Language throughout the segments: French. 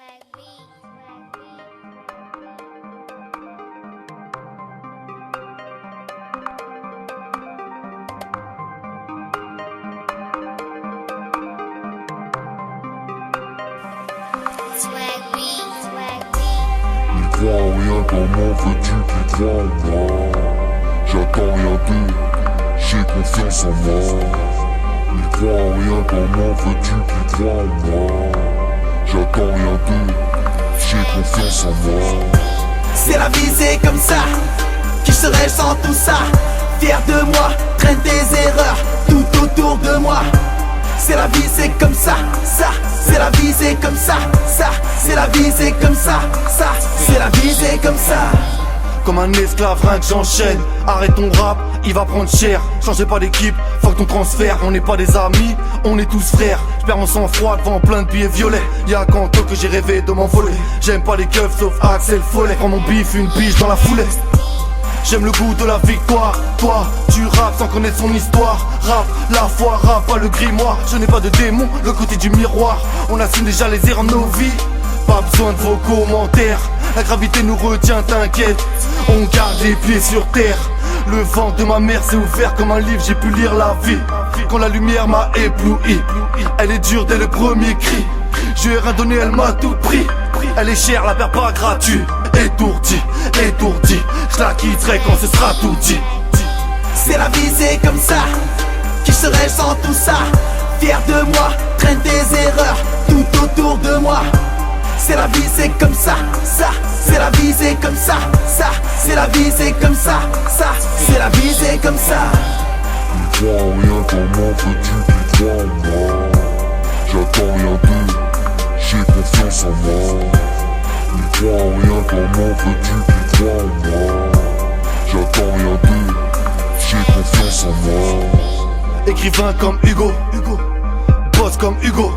Il croit en rien, comment veux-tu qu'il croit en moi? J'attends rien d'eux, j'ai confiance en moi. Il croit en rien, comment veux-tu qu'il croit en moi? J'attends rien d'eux, j'ai confiance en moi. C'est la vie, c'est comme ça. Qui serais-je sans tout ça? Fier de moi, traîne des erreurs tout autour de moi. C'est la vie, c'est comme ça, ça. C'est la vie, c'est comme ça, ça. C'est la vie, c'est comme ça, ça. C'est la vie, c'est comme ça. Comme un esclave, rien que j'enchaîne. Arrête ton rap, il va prendre cher. Changez pas d'équipe, faut que ton transfert. On n'est pas des amis, on est tous frères. J'perds mon sang-froid devant plein de billets violets. Y'a qu'en tôt que j'ai rêvé de m'envoler. J'aime pas les keufs sauf Axel Follet. Prends mon bif, une biche dans la foulée. J'aime le goût de la victoire. Toi, tu rappes sans connaître son histoire. Rap, la foi, rap, pas le grimoire. Je n'ai pas de démon, le côté du miroir. On assume déjà les erreurs de nos vies. Pas besoin de vos commentaires. La gravité nous retient, t'inquiète. On garde les pieds sur terre. Le vent de ma mère s'est ouvert comme un livre, j'ai pu lire la vie. Quand la lumière m'a ébloui, elle est dure dès le premier cri. Je lui ai rien donné, elle m'a tout pris. Elle est chère, la perds pas gratuit. Étourdi, étourdi, je la quitterai quand ce sera tout dit. C'est la vie, c'est comme ça. Qui serais-je sans tout ça? Fier de moi, traîne des erreurs tout autour de moi. C'est la vie, c'est comme ça, ça. C'est la vie, c'est comme ça, ça. C'est la vie, c'est comme ça, ça. C'est la vie, c'est comme ça. Il croit en rien, comment veux-tu qu'il croit en moi? J'attends rien d'eux, j'ai confiance en moi. Il croit en rien, comment veux-tu qu'il croit en moi? J'attends rien d'eux, j'ai confiance en moi. Écrivain comme Hugo, boss comme Hugo.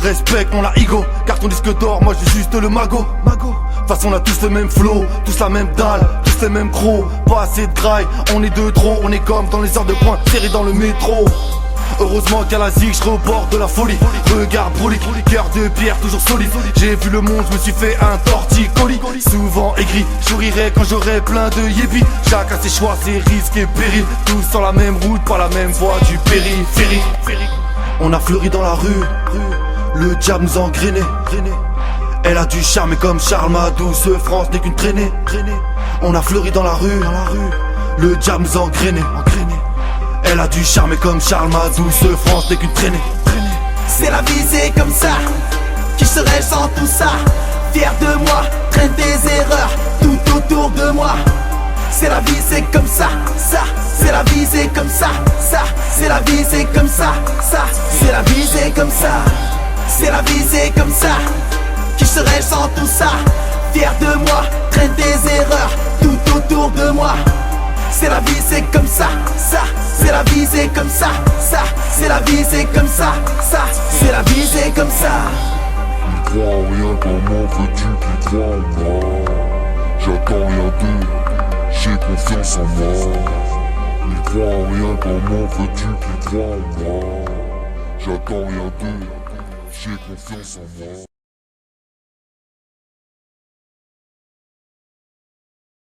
Respecte mon ego, car ton disque d'or, moi je suis juste le magot. De toute façon on a tous le même flow, tous la même dalle, tous les mêmes crocs. Pas assez de graille, on est deux trop, on est comme dans les heures de pointe, serrés dans le métro. Heureusement qu'à la zig, je reborde de la folie. Regarde brolique, cœur de pierre, toujours solide. J'ai vu le monde, je me suis fait un torticolis. Souvent aigri, je sourirai quand j'aurai plein de yébis. Chacun ses choix, ses risques et périls. Tous sur la même route, pas la même voie du périphérique. On a fleuri dans la rue, le diable nous a engrainés. Elle a du charme et comme Charles, ma douce France n'est qu'une traînée. On a fleuri dans la rue, le diable nous a engrainés. Elle a du charme et comme Charles, ma douce France n'est qu'une traînée. C'est la vie, c'est comme ça. Qui serais-je sans tout ça? Fier de moi, traîne des erreurs tout autour de moi. C'est la vie, c'est comme ça, ça. C'est la vie, c'est comme ça, ça. C'est la vie, c'est comme ça, ça. C'est la vie, c'est comme ça. C'est la vie, c'est comme ça. Qui serais-je sans tout ça? Fier de moi, traîne des erreurs tout autour de moi. C'est la vie, c'est comme ça, ça. C'est la vie, c'est comme ça, ça. C'est la vie, c'est comme ça, ça. C'est la vie, c'est comme ça. Il croit en rien, comment veux-tu qu'il croit en moi? J'attends rien d'eux, j'ai confiance en moi. Il croit en rien, comment veux-tu qu'il croit en moi? J'attends rien d'eux, j'ai confiance en moi.